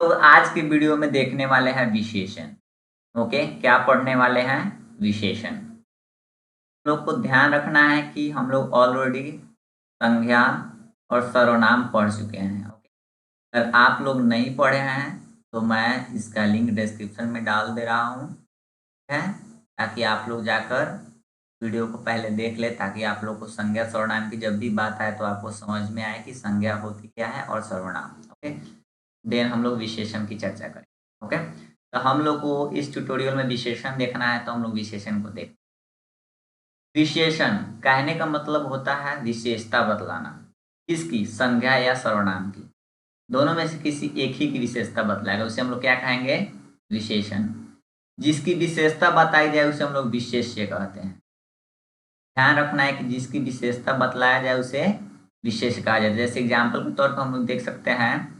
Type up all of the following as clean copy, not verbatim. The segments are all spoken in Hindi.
तो आज की वीडियो में देखने वाले हैं विशेषण। ओके, क्या पढ़ने वाले हैं? विशेषण। लोग को ध्यान रखना है कि हम लोग ऑलरेडी संज्ञा और सर्वनाम पढ़ चुके हैं। ओके, अगर आप लोग नहीं पढ़े हैं तो मैं इसका लिंक डिस्क्रिप्शन में डाल दे रहा हूँ, है, ताकि आप लोग जाकर वीडियो को पहले देख ले, ताकि आप लोग को संज्ञा सर्वनाम की जब भी बात आए तो आपको समझ में आए कि संज्ञा होती क्या है और सर्वनाम। ओके, देन हम लोग विशेषण की चर्चा करें। ओके, तो हम लोग को इस ट्यूटोरियल में विशेषण देखना है, तो हम लोग विशेषण को देख। विशेषण कहने का मतलब होता है विशेषता बतलाना। किसकी? संज्ञा या सर्वनाम की। दोनों में से किसी एक ही की विशेषता बतलाएगा, उसे हम लोग क्या कहेंगे? विशेषण। जिसकी विशेषता बताई जाए उसे हम लोग विशेष्य कहते हैं। ध्यान रखना है कि जिसकी विशेषता बतलाया जाए उसे विशेष कहा जाए। जैसे एग्जाम्पल के तौर पर हम लोग देख सकते हैं,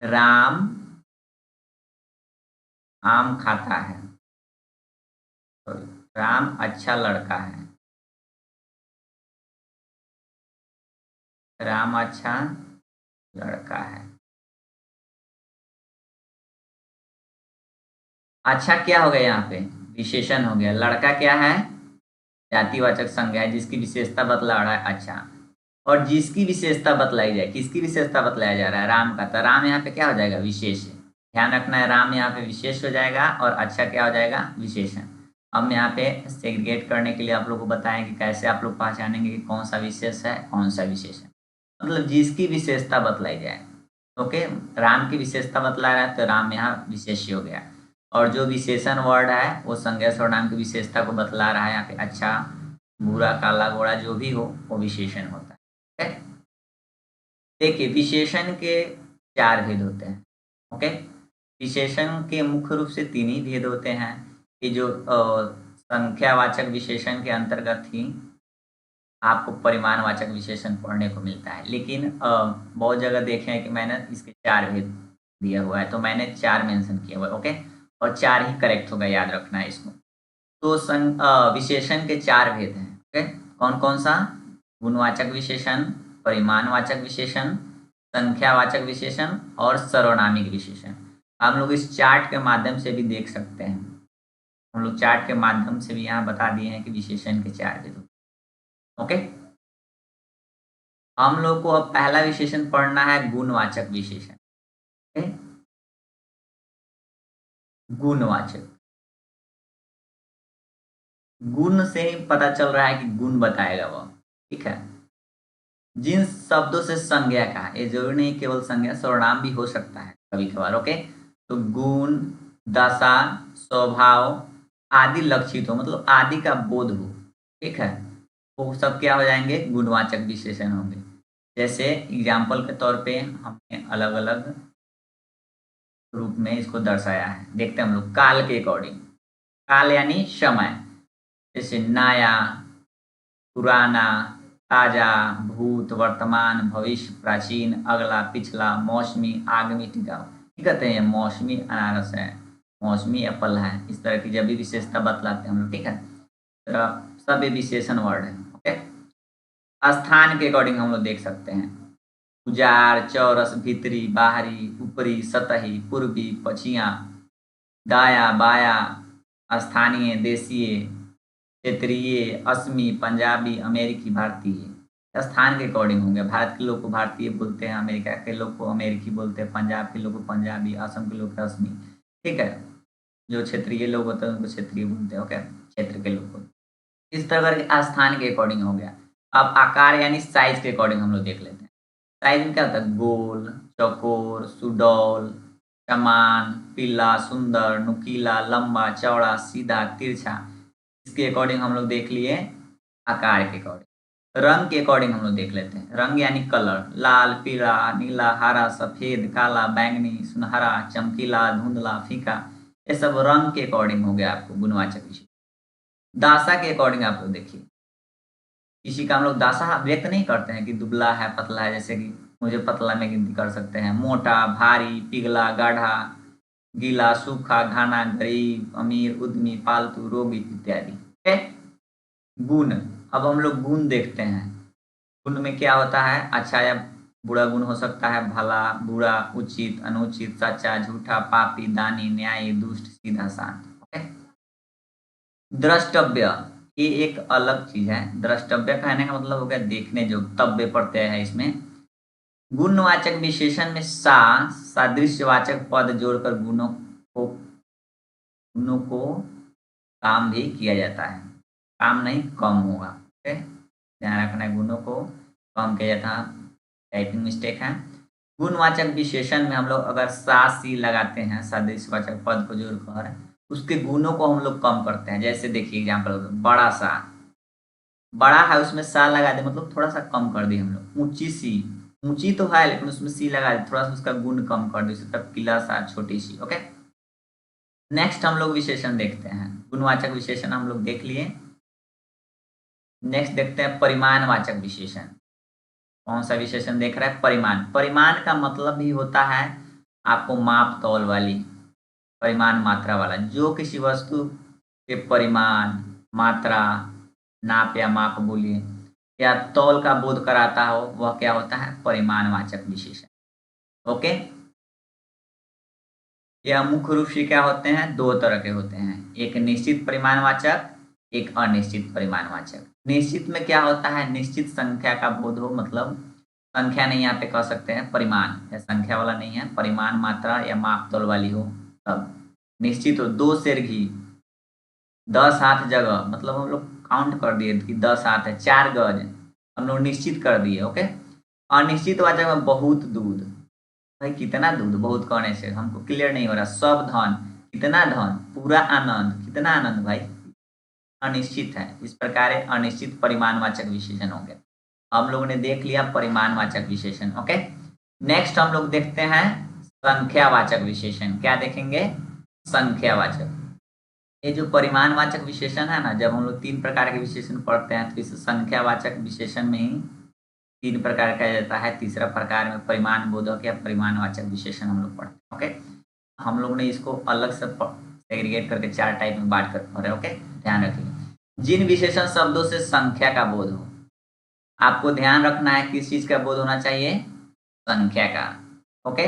राम आम खाता है, तो राम अच्छा लड़का है। राम अच्छा लड़का है। अच्छा क्या हो गया यहाँ पे? विशेषण हो गया। लड़का क्या है? जातिवाचक संज्ञा है जिसकी विशेषता बतला रहा है अच्छा। और जिसकी विशेषता बतलाई जाए, किसकी विशेषता बतलाया जा रहा है? राम का, तो राम यहाँ पे क्या हो जाएगा? विशेष। ध्यान रखना है, राम यहाँ पे विशेष हो जाएगा और अच्छा क्या हो जाएगा? विशेषण। हम यहाँ पे सेग्रीगेट करने के लिए आप लोग को बताएं कि कैसे आप लोग पहचानेंगे कि कौन सा विशेष है कौन सा विशेषण। मतलब जिसकी विशेषता बतलाई जाए। ओके, राम की विशेषता बतला रहा है तो राम यहाँ विशेष्य हो गया। और जो विशेषण वर्ड है वो संज्ञा सर्वनाम की विशेषता को बतला रहा है। यहाँ पे अच्छा बुरा काला गोरा जो भी हो वो विशेषण होता है। ओके, देखिए विशेषण के चार भेद होते हैं। ओके, विशेषण के मुख्य रूप से तीन ही भेद होते हैं कि जो संख्यावाचक विशेषण के अंतर्गत ही आपको परिमाणवाचक विशेषण पढ़ने को मिलता है। लेकिन बहुत जगह देखे हैं कि मैंने इसके चार भेद दिया हुआ है, तो मैंने चार मेंशन किया हुआ है। ओके, और चार ही करेक्ट होगा, याद रखना है इसको। तो विशेषण के चार भेद हैं। ओके, कौन कौन सा? गुणवाचक विशेषण, परिमाणवाचक विशेषण, संख्यावाचक विशेषण और सर्वनामिक विशेषण। हम लोग इस चार्ट के माध्यम से भी देख सकते हैं। हम लोग चार्ट के माध्यम से भी यहाँ बता दिए हैं कि विशेषण के चार भेद होते हैं। ओके, हम लोग को अब पहला विशेषण पढ़ना है गुणवाचक विशेषण। ओके? गुणवाचक। गुण से ही पता चल रहा है कि गुण बताएगा वो। ठीक है, जिन शब्दों से संज्ञा का, ये जरूरी नहीं केवल संज्ञा, सर्वनाम भी हो सकता है कभी कभार। ओके, तो गुण, दशा, स्वभाव आदि लक्षित हो, मतलब आदि का बोध हो। ठीक है, वो सब क्या हो जाएंगे? गुणवाचक विशेषण होंगे। जैसे एग्जाम्पल के तौर पे हमने अलग अलग रूप में इसको दर्शाया है, देखते हैं हम लोग काल के अकॉर्डिंग। काल यानी समय, जैसे नया, पुराना, ताजा, भूत, वर्तमान, भविष्य, प्राचीन, अगला, पिछला, मौसमी, आगामी, टिकाऊ। ठीक कहते हैं, मौसमी अनारस है, मौसमी एप्पल है, इस तरह की जब भी विशेषता बतलाते हैं हम लोग। ठीक है, तो सब ये विशेषण वर्ड है। ओके, स्थान के अकॉर्डिंग हम लोग देख सकते हैं, उजाड़, चौरस, भीतरी, बाहरी, ऊपरी, सतही, पूर्वी, पछिया, दाया, बाया, स्थानीय, देशीय, क्षेत्रीय, असमी, पंजाबी, अमेरिकी, भारतीय। स्थान के अकॉर्डिंग होंगे। भारत के लोग को भारतीय बोलते हैं, अमेरिका के लोग को अमेरिकी बोलते हैं, पंजाब के लोग को पंजाबी, असम के लोग को असमी। ठीक है, जो क्षेत्रीय लोग होते हैं उनको क्षेत्रीय बोलते हैं। ओके, क्षेत्र के लोग को इस तरह करके स्थान के अकॉर्डिंग हो गया। अब आकार यानी साइज के अकॉर्डिंग हम लोग देख लेते हैं। साइज में क्या होता है? गोल, चौकोर, सुडौल, समान, पीला, सुंदर, नुकीला, लंबा, चौड़ा, सीधा, तिरछा। इसके अकॉर्डिंग हम लोग देख लिए। आकार के अकॉर्डिंग। रंग के अकॉर्डिंग हम लोग देख लेते हैं। रंग यानी कलर, लाल, पीला, नीला, हरा, सफेद, काला, बैंगनी, सुनहरा, चमकीला, धुंधला, फीका। ये सब रंग के अकॉर्डिंग हो गया आपको गुणवाचक विशेषण। दासा के अकॉर्डिंग आप लोग देखिए, किसी का हम लोग दासा व्यक्त नहीं करते हैं कि दुबला है, पतला है। जैसे कि मुझे पतला में गिनती कर सकते हैं, मोटा, भारी, पिघला, गाढ़ा, गीला, सूखा, घना, गरीब, अमीर, उद्यमी, पालतू, रोगी इत्यादि। ठीक है? गुण। अब हम लोग गुण देखते हैं। गुण में क्या होता है? अच्छा या बुरा गुण हो सकता है भला, बुरा, उचित, अनुचित, सच्चा, झूठा, पापी, दानी, न्यायी, दुष्ट, सीधा, शांत। ओके। द्रष्टव्य, ये एक अलग चीज है। द्रष्टव्य कहने का मतलब हो गया देखने योग्य, तव्य प्रत्यय है इसमें। गुणवाचक विशेषण में सादृश्यवाचक पद जोड़कर गुणों को काम भी किया जाता है। काम नहीं, कम होगा। ओके, ध्यान रखना है, गुणों को कम किया जाता है। टाइपिंग मिस्टेक है। गुणवाचक विशेषण में हम लोग अगर सी लगाते हैं सादृश्यवाचक पद को जोड़कर, उसके गुणों को हम लोग कम करते हैं। जैसे देखिए एग्जाम्पल, बड़ा सा, बड़ा है उसमें सा लगा दे मतलब थोड़ा सा कम कर दिए हम लोग। ऊंची सी, ऊंची तो है लेकिन उसमें सी लगा दे, थोड़ा सा उसका गुण कम कर दे, उसे तब किला सा, छोटी सी। ओके, नेक्स्ट हम लोग विशेषण देखते हैं। गुणवाचक विशेषण हम लोग देख लिए। नेक्स्ट देखते हैं परिमाणवाचक विशेषण। कौन सा विशेषण देख रहा है? परिमाण। परिमाण का मतलब भी होता है आपको माप तौल वाली, परिमाण मात्रा वाला। जो किसी वस्तु के परिमाण, मात्रा, नाप या माप बोलिए या तौल का बोध कराता हो, वह क्या होता है? परिमाणवाचक विशेषण। ओके, यह मुख्य रूप से क्या होते हैं? दो तरह के होते हैं, एक निश्चित परिमाणवाचक, एक अनिश्चित परिमाणवाचक। निश्चित में क्या होता है? निश्चित संख्या का बोध हो, मतलब संख्या नहीं, यहाँ पे कह सकते हैं परिमाण, या संख्या वाला नहीं है, परिमाण, मात्रा या माप तौल वाली हो तब निश्चित हो। 2 सेर घी 10 हाथ जगह, मतलब हम लोग काउंट कर दिए कि 10 हाथ है। 4 गज हम लोग निश्चित कर दिए। ओके। अनिश्चित वाचक में बहुत दूध, भाई कितना दूध, बहुत कहने से हमको क्लियर नहीं हो रहा। सब धन, कितना धन, पूरा आनंद, कितना आनंद भाई, अनिश्चित है। इस प्रकार अनिश्चित परिमाणवाचक विशेषण हो गया। हम लोगों ने देख लिया परिमाणवाचक विशेषण। ओके, नेक्स्ट हम लोग देखते हैं संख्यावाचक विशेषण। क्या देखेंगे? संख्यावाचक। ये जो परिमाणवाचक विशेषण है ना, जब हम लोग 3 प्रकार के विशेषण पढ़ते हैं तो इसे संख्यावाचक विशेषण में ही 3 प्रकार कहा जाता है। तीसरा प्रकार में परिमाण बोधक या परिमाणवाचक विशेषण हम लोग पढ़ते हैं। ओके, हम लोग ने इसको अलग से सेग्रीगेट करके 4 टाइप में बांट कर पढ़े। ओके, ध्यान रखिए। जिन विशेषण शब्दों से संख्या का बोध हो, आपको ध्यान रखना है किस चीज का बोध होना चाहिए? संख्या का। ओके,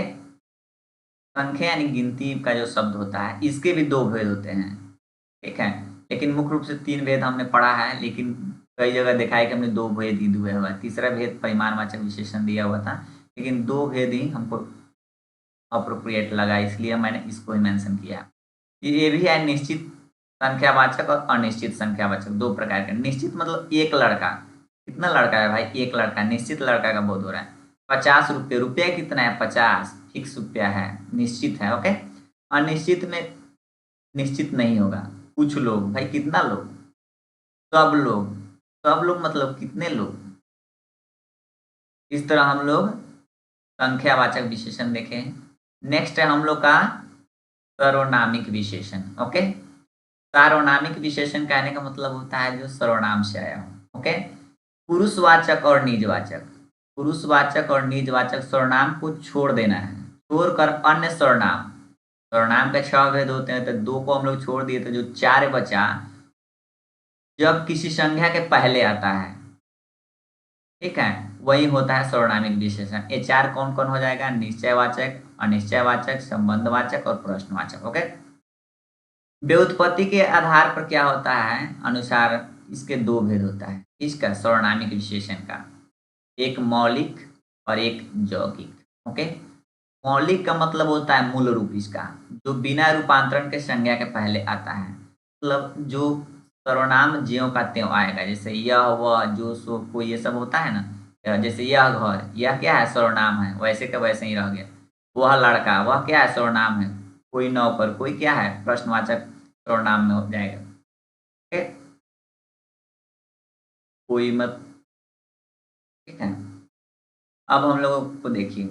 संख्या यानी गिनती का जो शब्द होता है, इसके भी 2 भेद होते हैं। ठीक है, लेकिन मुख्य रूप से 3 भेद हमने पढ़ा है, लेकिन कई जगह देखा है कि हमने 2 भेद ही दिया हुआ है। तीसरा भेद परिमाणवाचक विशेषण दिया हुआ था, लेकिन 2 भेद ही हमको अप्रोप्रिएट लगा, इसलिए मैंने इसको ही मेंशन किया। ये भी है निश्चित संख्यावाचक और अनिश्चित संख्यावाचक, 2 प्रकार के। निश्चित मतलब एक लड़का, कितना लड़का है भाई? एक लड़का, निश्चित लड़का का बोध हो रहा है। 50 रुपये, रुपया कितना है? 50, फिक्स रुपया है, निश्चित है। ओके, अनिश्चित में निश्चित नहीं होगा। कुछ लोग, भाई कितना लोग? सब लोग। सब लोग मतलब कितने लोग? इस तरह हम लोग संख्यावाचक विशेषण देखें। नेक्स्ट है हम लोग का सर्वनामिक विशेषण। ओके, सार्वनामिक विशेषण कहने का मतलब होता है जो सर्वनाम से आया हो। ओके, पुरुषवाचक और निजवाचक। पुरुषवाचक और निजवाचक सर्वनाम को छोड़ देना है, छोड़कर अन्य सर्वनाम। सर्वनाम के 6 भेद होते हैं, तो 2 को हम लोग छोड़ दिए तो जो 4 बचा, जब किसी संख्या के पहले आता है, ठीक है, वही होता है सर्वनामिक विशेषण। ये 4 कौन कौन हो जाएगा? निश्चयवाचक, अनिश्चयवाचक, संबंधवाचक और प्रश्नवाचक। ओके, व्युत्पत्ति के आधार पर क्या होता है अनुसार इसके 2 भेद होता है। इसका सर्वनामिक विशेषण का, एक मौलिक और एक यौगिक। ओके, मौलिक का मतलब होता है मूल रूप इसका, जो बिना रूपांतरण के संज्ञा के पहले आता है। मतलब जो सर्वनाम ज्यों का त्यों आएगा, जैसे यह, वह, जो, सो, कोई, ये सब होता है ना। जैसे यह घर, यह क्या है? सर्वनाम है, वैसे का वैसे ही रह गया। वह लड़का, वह क्या है? सर्वनाम है। कोई नौकर, कोई क्या है? प्रश्नवाचक सर्वनाम में हो जाएगा। ओके, कोई मत, ठीक है। अब हम लोगों को देखिए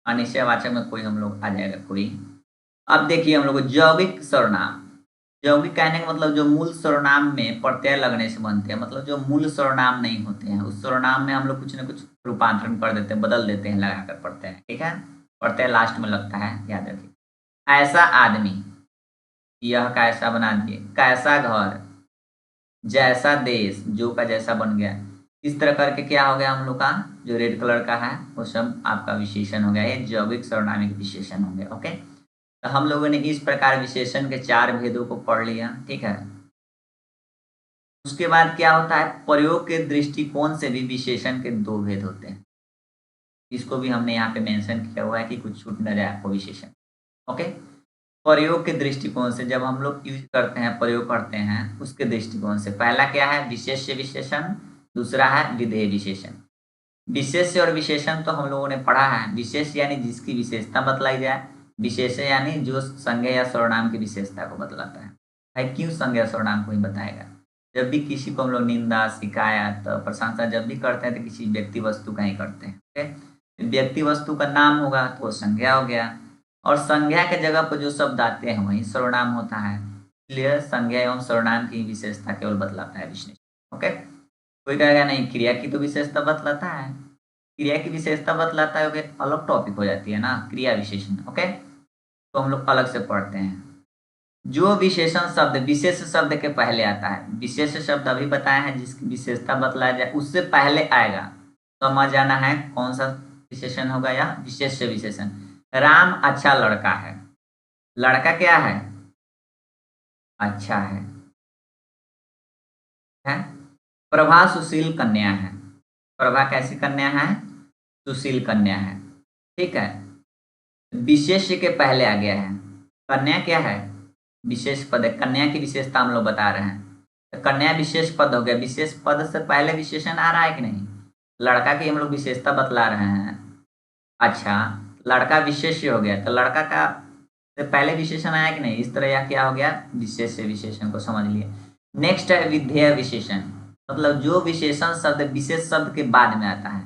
अनिश्चयवाचक में कोई हम लोग आ जाएगा कोई। अब देखिए हम लोग को यौगिक सर्वनाम। यौगिक कहने का मतलब जो मूल सर्वनाम में प्रत्यय लगने से बनते हैं, मतलब जो मूल सर्वनाम नहीं होते हैं, उस सर्वनाम में हम लोग कुछ न कुछ रूपांतरण कर देते हैं, बदल देते हैं लगाकर प्रत्यय। ठीक है, प्रत्यय लास्ट में लगता है, याद रखिए। ऐसा आदमी, यह का ऐसा बना दिए। कैसा घर, जैसा देश, जो का जैसा बन गया। इस तरह करके क्या हो गया हम लोग का जो रेड कलर का है वो सब आपका विशेषण हो गया, ये यौगिक सर्वनामिक विशेषण हो गया। ओके, तो हम लोगों ने इस प्रकार विशेषण के 4 भेदों को पढ़ लिया। ठीक है, उसके बाद क्या होता है, प्रयोग के दृष्टिकोण से भी विशेषण के 2 भेद होते हैं। इसको भी हमने यहाँ पे मेंशन किया हुआ है कि कुछ छूट न जाए आपको विशेषण। ओके, प्रयोग के दृष्टिकोण से जब हम लोग यूज करते हैं, प्रयोग करते हैं, उसके दृष्टिकोण से पहला क्या है, विशेष्य विशेषण, दूसरा है विधेय विशेषण। विशेष्य और विशेषण तो हम लोगों ने पढ़ा है। विशेष यानी जिसकी विशेषता बतलाई जाए, विशेष यानी जो संज्ञा या सर्वनाम की विशेषता को बतलाता है। भाई क्यों संज्ञा सर्वनाम को ही बताएगा? जब भी किसी को हम लोग निंदा, शिकायत, प्रशंसा जब भी करते हैं तो किसी व्यक्ति वस्तु का ही करते हैं। ओके, व्यक्ति वस्तु का नाम होगा तो वो संज्ञा हो गया, और संज्ञा के जगह पर जो शब्द आते हैं वही सर्वनाम होता है। इसलिए संज्ञा एवं सर्वनाम की विशेषता केवल बतलाता है विशेषण। ओके, कोई कहेगा नहीं क्रिया की तो विशेषता बतलाता है, क्रिया की विशेषता बतलाता है, ओके, अलग टॉपिक हो जाती है ना क्रिया विशेषण। ओके, तो हम लोग अलग से पढ़ते हैं। जो विशेषण शब्द विशेष शब्द के पहले आता है, विशेष शब्द अभी बताया है जिसकी विशेषता बतलाया जाए उससे पहले आएगा, समझ आना है कौन सा विशेषण होगा या विशेष विशेषण। राम अच्छा लड़का है, लड़का क्या है, अच्छा है। प्रभा सुशील कन्या है, प्रभा कैसी कन्या है, सुशील कन्या है। ठीक है, विशेष के पहले आ गया है, कन्या क्या है, विशेष पद है, कन्या की विशेषता हम लोग बता रहे हैं, तो कन्या विशेष पद हो गया। विशेष पद से पहले विशेषण आ रहा है कि नहीं, लड़का की हम लोग विशेषता बतला रहे हैं। अच्छा, लड़का विशेष हो गया तो लड़का का से पहले विशेषण आया कि नहीं, इस तरह यह क्या हो गया, विशेष विशेषण को समझ लिए। नेक्स्ट है विधेय विशेषण, मतलब जो विशेषण शब्द विशेष शब्द के बाद में आता है।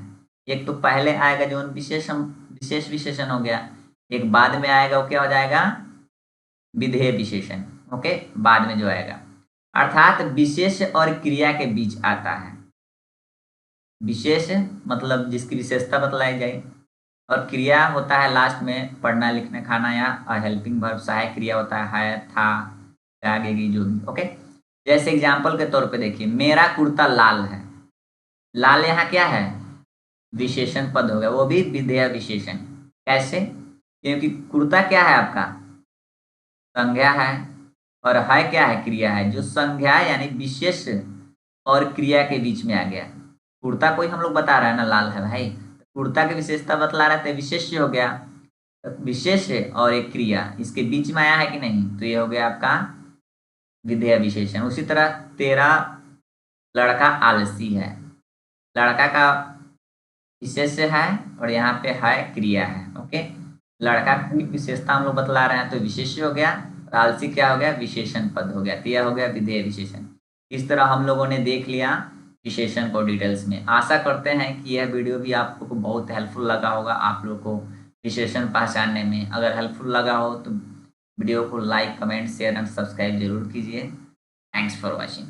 एक तो पहले आएगा जो विशेषण विशेष विशेषण हो गया, एक बाद में आएगा वो क्या हो जाएगा, विधेय विशेषण। ओके, बाद में जो आएगा, अर्थात विशेष और क्रिया के बीच आता है। विशेष मतलब जिसकी विशेषता बतलाई जाए, और क्रिया होता है लास्ट में, पढ़ना लिखना खाना या हेल्पिंग वर्ब, सहायक क्रिया होता है था, आगे की जो भी। ओके, जैसे एग्जाम्पल के तौर पे देखिए, मेरा कुर्ता लाल है, लाल यहाँ क्या है, विशेषण पद हो गया, वो भी विधेय विशेषण। कैसे, क्योंकि कुर्ता क्या है आपका, संज्ञा है, और है क्या है, क्रिया है। जो संज्ञा यानी विशेष और क्रिया के बीच में आ गया, कुर्ता कोई हम लोग बता रहा है ना लाल है भाई, कुर्ता की विशेषता बतला रहे थे, विशेष हो गया, विशेष और एक क्रिया इसके बीच में आया है कि नहीं, तो ये हो गया आपका विधेय विशेषण। उसी तरह तेरा लड़का आलसी है, लड़का का विशेष है और यहाँ पे है क्रिया है। ओके, लड़का की विशेषता हम लोग बतला रहे हैं तो विशेष हो गया, और आलसी क्या हो गया, विशेषण पद हो गया, तो यह हो गया विधेय विशेषण। इस तरह हम लोगों ने देख लिया विशेषण को डिटेल्स में। आशा करते हैं कि यह वीडियो भी आप लोग को बहुत हेल्पफुल लगा होगा, आप लोग को विशेषण पहचानने में। अगर हेल्पफुल लगा हो तो वीडियो को like, comment, share and subscribe जरूर कीजिए। Thanks for watching.